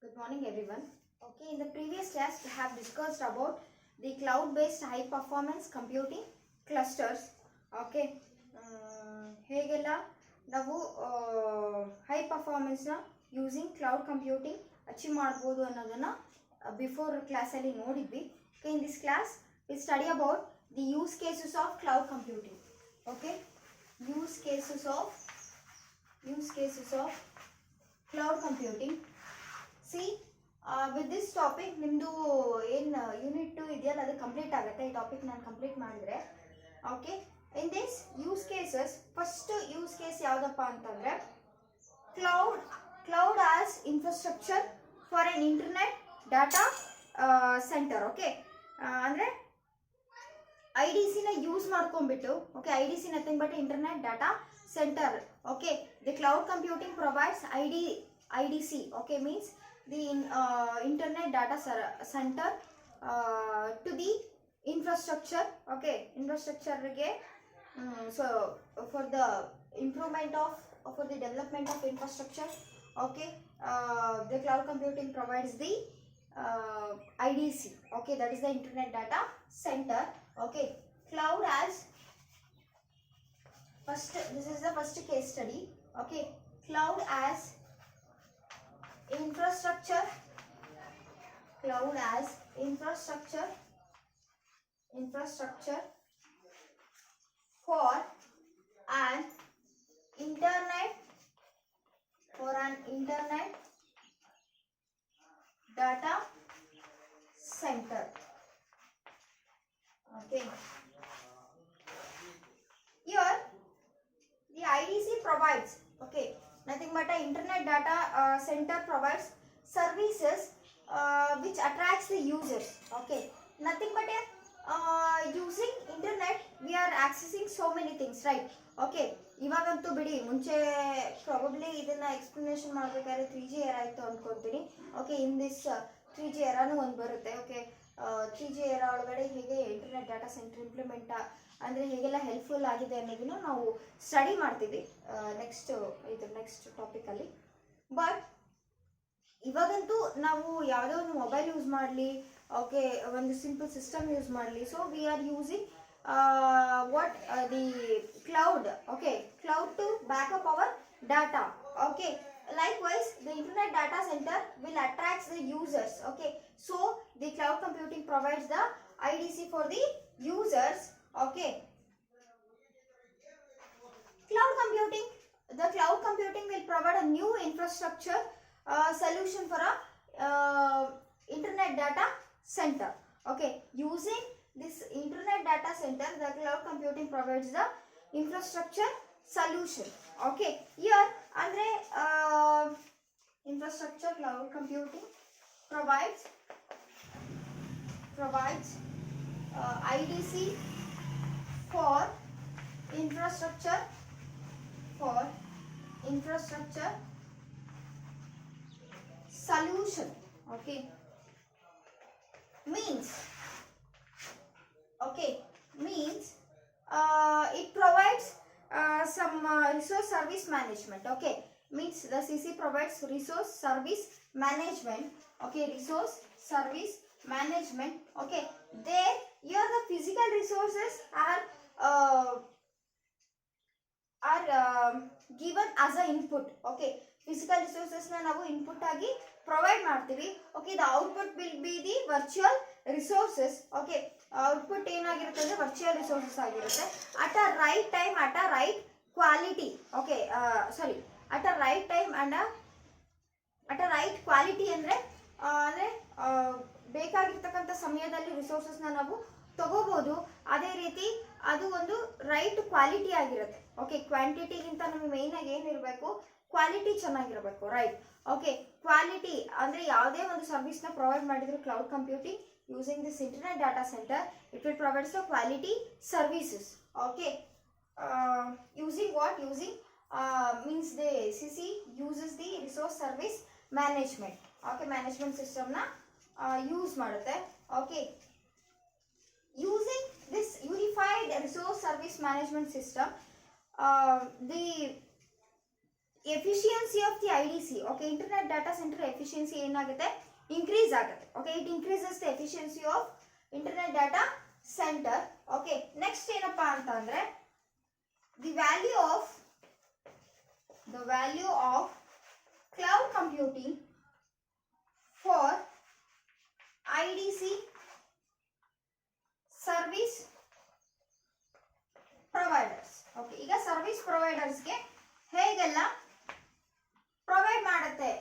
Good morning everyone. Okay, in the previous class we have discussed about the cloud-based high performance computing clusters. Okay, ಹೇಗೆಲ್ಲ ನಾವು high ಪರ್ಫಾರ್ಮೆನ್ಸ್ನ using cloud computing achieve ಮಾಡ್ಬೋದು ಅನ್ನೋದನ್ನು before ಕ್ಲಾಸಲ್ಲಿ ನೋಡಿದ್ವಿ. Okay, in this class we study about the use cases of cloud computing. Okay, use cases of cloud computing. See with this topic ನಿಮ್ಮದು ಏನು unit 2 ಇದೆಯಲ್ಲ ಅದು ಕಂಪ್ಲೀಟ್ ಆಗುತ್ತೆ. ಈ ಟಾಪಿಕ್ ನಾನು ಕಂಪ್ಲೀಟ್ ಮಾಡಿದರೆ. Okay, in this use cases first use case ಯಾವುದಪ್ಪ ಅಂತಂದರೆ cloud as infrastructure for N internet data centre. Okay, ಅಂದರೆ IDC ಯೂಸ್ ಮಾಡ್ಕೊಂಡ್ಬಿಟ್ಟು, okay, IDC nothing but internet data centre. Okay, the cloud computing provides IDC. Okay, means the internet data center to the infrastructure. Okay, infrastructure ಗೆ so for the improvement of for the development of infrastructure. Okay, the cloud computing provides the IDC. Okay, that is the internet data center. Okay, cloud as first, this is the first case study. Okay, cloud as infrastructure for an internet data center. Okay, here the IDC provides, okay, nothing but a internet data center provides services which attracts the users. Okay, nothing but a using internet we are accessing so many things, right? Okay, ಇವಾಗಂತೂ ಬಿಡಿ, ಮುಂಚೆ probably ಇದನ್ನ explanation ಮಾಡಬೇಕಾದ್ರೆ 3G air ಆಯಿತು ಅಂದ್ಕೊತೀನಿ. Okay, in this 3G ಏರಾನು ಒಂದು ಬರುತ್ತೆ. Okay, 3G Era ಒಳಗಡೆ ಹೇಗೆ ಇಂಟರ್ನೆಟ್ ಡಾಟಾ ಸೆಂಟರ್ ಇಂಪ್ಲಿಮೆಂಟ್ ಅಂದರೆ ಹೇಗೆಲ್ಲ ಹೆಲ್ಪ್ಫುಲ್ ಆಗಿದೆ ಅನ್ನೋದನ್ನು ನಾವು ಸ್ಟಡಿ ಮಾಡ್ತೀವಿ ನೆಕ್ಸ್ಟ್ ಟಾಪಿಕಲ್ಲಿ. ಬಟ್ ಇವಾಗಂತೂ ನಾವು ಯಾವುದೋ ಒಂದು ಮೊಬೈಲ್ ಯೂಸ್ ಮಾಡಲಿ, ಓಕೆ, ಒಂದು ಸಿಂಪಲ್ ಸಿಸ್ಟಮ್ ಯೂಸ್ ಮಾಡಲಿ, so we are using what the cloud. Okay, cloud to backup our data. Okay, likewise the internet data center will attract the users. Okay, so the cloud computing provides the IDC for the users. Okay, the cloud computing will provide a new infrastructure solution for a internet data center. Okay, using this internet data center the cloud computing provides the infrastructure solution. Okay, here andre infrastructure cloud computing provides IDC for infrastructure solution. Okay, means it provides some resource service management. Okay, means the CC provides resource service management. Okay, resource service management. Okay, there here the physical resources are given as a input. Okay, physical resources na ನಾವು input ಆಗಿ provide ಮಾಡ್ತೀವಿ. Okay, the output will be the virtual resources. Okay, output ಏನಾಗಿರುತ್ತೆ ಅಂದ್ರೆ virtual resources ಆಗಿರುತ್ತೆ at a right time, at a right quality. Okay, at a right time and at a right quality ಅಂದ್ರೆ ಬೇಕಾಗಿರ್ತಕ್ಕಂಥ ಸಮಯದಲ್ಲಿ ರಿಸೋರ್ಸಸ್ನ ನಾವು ತಗೋಬಹುದು. ಅದೇ ರೀತಿ ಅದು ಒಂದು ರೈಟ್ ಕ್ವಾಲಿಟಿ ಆಗಿರುತ್ತೆ. ಓಕೆ, ಕ್ವಾಂಟಿಟಿಗಿಂತ ನಮಗೆ ಮೇನ್ ಆಗಿ ಏನಿರಬೇಕು, ಕ್ವಾಲಿಟಿ ಚೆನ್ನಾಗಿರಬೇಕು, ರೈಟ್? ಓಕೆ, ಕ್ವಾಲಿಟಿ ಅಂದರೆ ಯಾವುದೇ ಒಂದು ಸರ್ವಿಸ್ನ ಪ್ರೊವೈಡ್ ಮಾಡಿದ್ರು cloud computing using this internet data centre it will provides the quality services. Okay, using what? Using means the CC uses the resource service management. Okay, management system na use ಮಾಡುತ್ತೆ. Okay, using this unified resource service management system the efficiency of the IDC, okay, internet data centre efficiency ಏನಾಗುತ್ತೆ, increase ಆಗುತ್ತೆ. Okay, it increases the efficiency of internet data centre. Okay, next ಏನಪ್ಪಾ ಅಂತ ಅಂದ್ರೆ the value of cloud computing for IDC service providers. Okay, ಈಗ service ಪ್ರೊವೈಡರ್ಸ್ಗೆ ಹೇಗೆಲ್ಲ provide ಮಾಡುತ್ತೆ,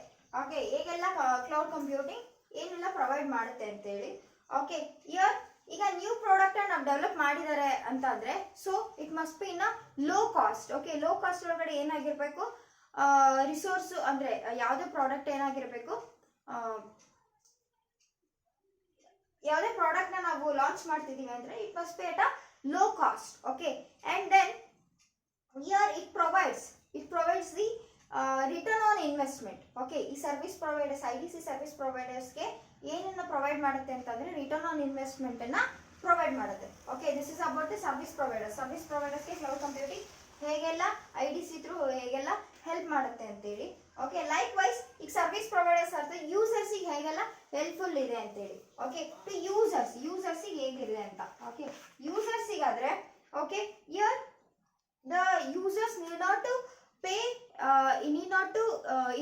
okay, ಹೇಗೆಲ್ಲ cloud computing ಏನೆಲ್ಲ ಪ್ರೊವೈಡ್ ಮಾಡುತ್ತೆ ಅಂತೇಳಿ. ಓಕೆ, ಈಗ ನ್ಯೂ ಪ್ರಾಡಕ್ಟ್ ನಾವು ಡೆವಲಪ್ ಮಾಡಿದ್ದಾರೆ ಅಂತ ಅಂದ್ರೆ so it must B in low cost. Okay, low cost ಒಳಗಡೆ ಏನಾಗಿರ್ಬೇಕು, ರಿಸೋರ್ಸ್ ಅಂದ್ರೆ ಯಾವುದೇ ಪ್ರಾಡಕ್ಟ್ ಏನಾಗಿರ್ಬೇಕು, ಯಾವುದೇ ಪ್ರಾಡಕ್ಟ್ ನ ನಾವು ಲಾಂಚ್ ಮಾಡ್ತಿದೀವಿ ಅಂದ್ರೆ it must be at a low cost. Okay, and then here it provides the return on investment. Okay, ಈ ಸರ್ವಿಸ್ ಪ್ರೊವೈಡರ್ಸ್ IDC ಸರ್ವಿಸ್ ಪ್ರೊವೈಡರ್ಸ್ಗೆ ಏನನ್ನ ಪ್ರೊವೈಡ್ ಮಾಡುತ್ತೆ ಅಂತಂದ್ರೆ ರಿಟರ್ನ್ ಆನ್ ಇನ್ವೆಸ್ಟ್ಮೆಂಟ್ ಅನ್ನ ಪ್ರೊವೈಡ್ ಮಾಡುತ್ತೆ. Okay, this is about the service ಪ್ರೊವೈಡರ್ಸ್ಗೆ cloud computing ಹೇಗೆಲ್ಲ IDC through ಹೇಗೆಲ್ಲ ಹೆಲ್ಪ್ ಮಾಡುತ್ತೆ ಅಂತೇಳಿ. ಓಕೆ, ಲೈಕ್ ವೈಸ್ ಈಗ ಸರ್ವಿಸ್ ಪ್ರೊವೈಡರ್ಸ್ ಅರ್ಥ ಯೂಸರ್ಸಿಗೆ ಹೇಗೆಲ್ಲ ಹೆಲ್ಪ್ಫುಲ್ ಇದೆ ಅಂತೇಳಿ. ಓಕೆ, ಟು ಯೂಸರ್ಸಿಗೆ ಹೇಗಿದೆ ಅಂತ. ಓಕೆ, ಯೂಸರ್ಸಿಗಾದ್ರೆ okay, here the users need not to pay, need not to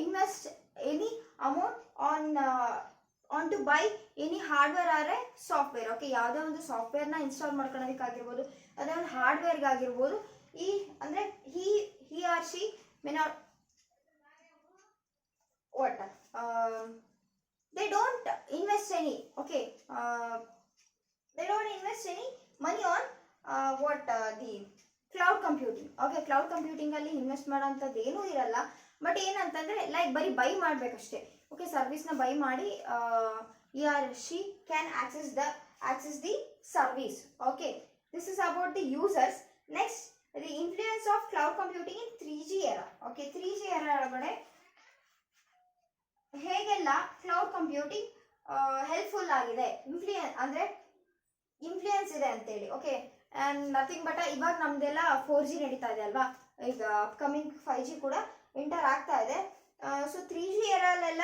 invest any amount on to buy any hardware or a software. Okay, ಯಾವುದೇ ಒಂದು ಸಾಫ್ಟ್ವೇರ್ನ ಇನ್ಸ್ಟಾಲ್ ಮಾಡ್ಕೊಳ್ಳೋದಕ್ಕಾಗಿರ್ಬೋದು, ಅದೇ ಒಂದು ಹಾರ್ಡ್ವೇರ್ಗಾಗಿರ್ಬೋದು, ಈ ಅಂದರೆ he or she may not what they don't invest any, okay, they don't invest any money on the cloud computing. Okay, cloud computing ಅಲ್ಲಿ invest ಮಾಡೋಂಥದ್ದು ಏನೂ ಇರಲ್ಲ. ಬಟ್ ಏನಂತಂದ್ರೆ ಲೈಕ್ ಬರೀ ಬೈ ಮಾಡ್ಬೇಕಷ್ಟೇ. ಓಕೆ, ಸರ್ವಿಸ್ನ ಬೈ ಮಾಡಿ he or she can access the service. Okay, this is about the users. Next, the influence of cloud computing in 3G era. Okay, 3G era ಒಳಗಡೆ ಹೇಗೆಲ್ಲ cloud computing helpful ಆಗಿದೆ, influence ಇದೆ ಅಂತೇಳಿ. Okay, and nothing but ಇವಾಗ ನಮ್ದೆಲ್ಲ 4G ನಡೀತಾ ಇದೆ ಅಲ್ವಾ, ಈಗ ಅಪ್ಕಮಿಂಗ್ 5G ಕೂಡ ಎಂಟರ್ ಆಗ್ತಾ ಇದೆ. ಸೊ 3G ಎರಲ್ಲೆಲ್ಲ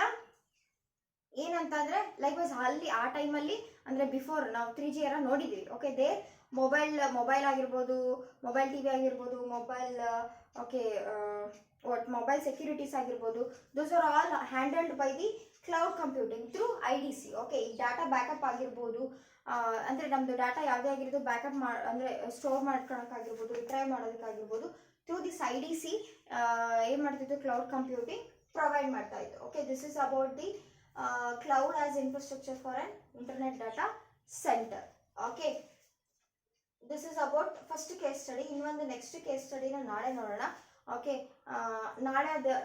ಏನಂತಂದ್ರೆ ಲೈಕ್ ವೈಸ್ ಅಲ್ಲಿ ಆ ಟೈಮಲ್ಲಿ ಅಂದರೆ ಬಿಫೋರ್ ನಾವು 3G ಎರ ನೋಡಿದ್ವಿ. ಓಕೆ, ಮೊಬೈಲ್ ಆಗಿರ್ಬೋದು, ಮೊಬೈಲ್ TV ಆಗಿರ್ಬೋದು, ಮೊಬೈಲ್ ಸೆಕ್ಯೂರಿಟೀಸ್ ಆಗಿರ್ಬೋದು, those are all handled by the cloud computing through IDC. Okay, ಈ ಡಾಟಾ ಬ್ಯಾಕಪ್ ಆಗಿರ್ಬೋದು, ಅಂದರೆ ನಮ್ಮದು ಡಾಟಾ ಯಾವುದೇ ಆಗಿರೋದು ಬ್ಯಾಕಪ್ ಅಂದರೆ ಸ್ಟೋರ್ ಮಾಡ್ಕೊಳಕ್ಕಾಗಿರ್ಬೋದು, ರಿಟ್ರೈವ್ ಮಾಡೋದಕ್ಕಾಗಿರ್ಬೋದು, ಥ್ರೂ ದಿಸ್ IDC ಏನು ಮಾಡ್ತಿದ್ದು ಕ್ಲೌಡ್ ಕಂಪ್ಯೂಟಿಂಗ್ ಪ್ರೊವೈಡ್ ಮಾಡ್ತಾ ಇತ್ತು. Okay, this is about the cloud as infrastructure for an internet data centre. Okay, this is about first case study. ಇನ್ನೊಂದು ನೆಕ್ಸ್ಟ್ ಕೇಸ್ ಸ್ಟಡಿನ ನಾಳೆ ನೋಡೋಣ. ಓಕೆ,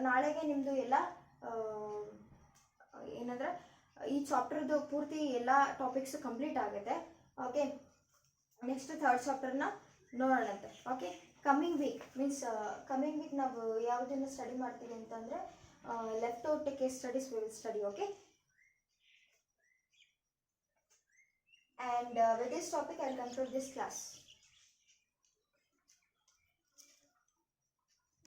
ನಾಳೆಗೆ ನಿಮ್ಮದು ಎಲ್ಲ ಏನಂದರೆ ಈ ಚಾಪ್ಟರ್ದು ಪೂರ್ತಿ ಎಲ್ಲ ಟಾಪಿಕ್ಸ್ ಕಂಪ್ಲೀಟ್ ಆಗುತ್ತೆ. ಓಕೆ, ನೆಕ್ಸ್ಟ್ ಥರ್ಡ್ ಚಾಪ್ಟರ್ನ ನೋಡೋಣಂತೆ. ಓಕೆ, ಕಮ್ಮಿಂಗ್ ವೀಕ್ ನಾವು ಯಾವುದನ್ನು ಸ್ಟಡಿ ಮಾಡ್ತೀವಿ ಅಂತಂದರೆ left out case studies we will study. Okay, and with this topic I will conclude this class.